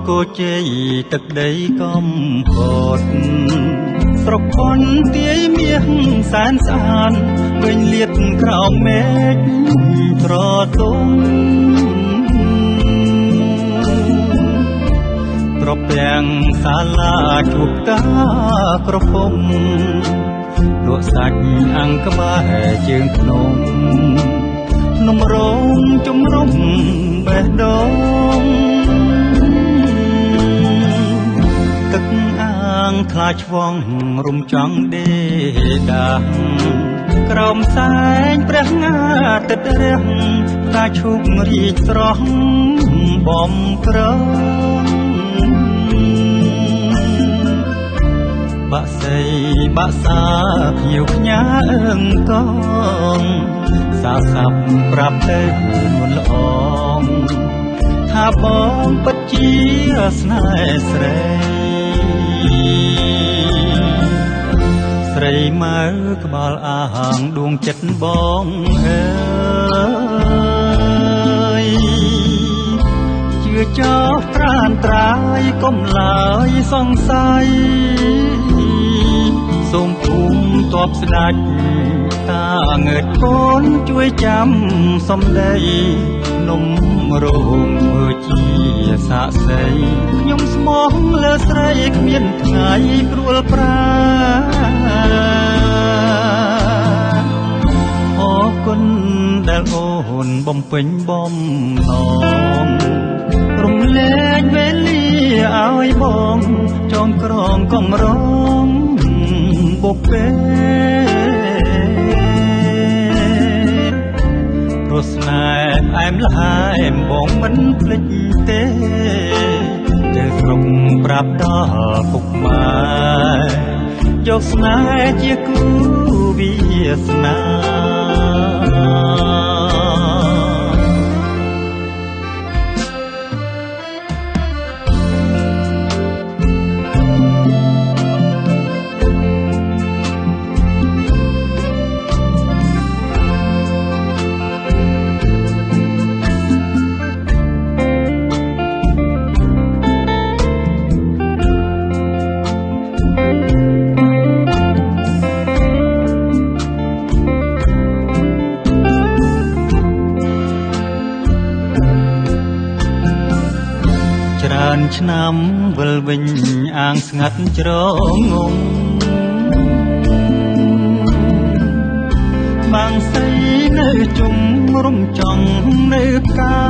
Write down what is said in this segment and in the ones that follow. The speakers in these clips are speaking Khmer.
គោជ័យទឹកដីកំពតស្រពន់ទាយមាសសែនស្អាតវិញលៀតក្រោមមេឃត្រទុំត្រពាំងសាលាជួបតាក្រពុំលក់សាច់អង្គក្បែរជើងភ្នំភ្នំរងជំរុំបេះដូងទឹកអាងខ្លាឆ្វងរំចង់ដេដាស់ក្រោមសែងព្រះងាទិត្យរះផ្កាឈូករីកស្រស់បំប្រងបាក់សីបាក់សាភៀវខ្ញាអើងកងសាសាប់ប្រាប់ទៅមុនល្អងថាបងពិតជាស្នេហ៍ស្រីស្រីម៉ៅក្បាលអាងដួងចិត្តបងអើយជឿចោលត្រានត្រាយកុំឡើយសង្ស័យសូមភូមិតបស្ដាច់តាងើតកូនជួយចាំសំដីនំរោមធ្វើជាសាក្សីខ្ញុំស្មោះលើស្រីគ្មានថ្ងៃព្រួលប្រាអរគុណដែលអូនបំពេញបំណងរំលែកវេលាឲ្យបងចងក្រងកំរងបុព្វេរស្នេហ៍អែមល្ហែមបងមិនភ្លេចទេទៅស្រុកប្រាប់ដល់ពុកម៉ែយកស្នេហ៍ជាគូវាសនាឆ្នាំវិលវិញអាងស្ងាត់ជ្រងងបាំងសីនៅជុំរំចង់នៅកា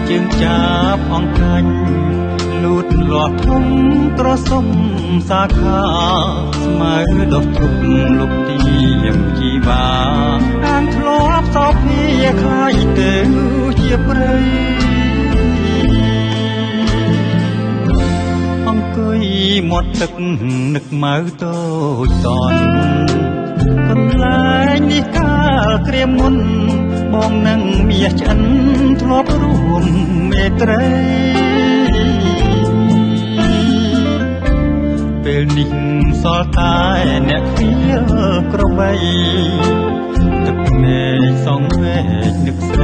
ជើងចាប់អង្កាញ់លូតលាស់ធំត្រសុំសាខាស្មៅដុសធុបលុបទៀមជីវាអាងធ្លាប់សោកភាខ្លាយទៅជាព្រៃអង្គុយមាត់ទឹកនឹកម៉ៅតូចតន់កន្លែងនេះកាលក្រៀមមុនបងនឹងមាសឆ្អិនធ្លាប់រួមមេត្រីពេលនេះសល់តែអ្នកខ្វៀលក្របីទឹកភ្នែកសងវែកនឹកស្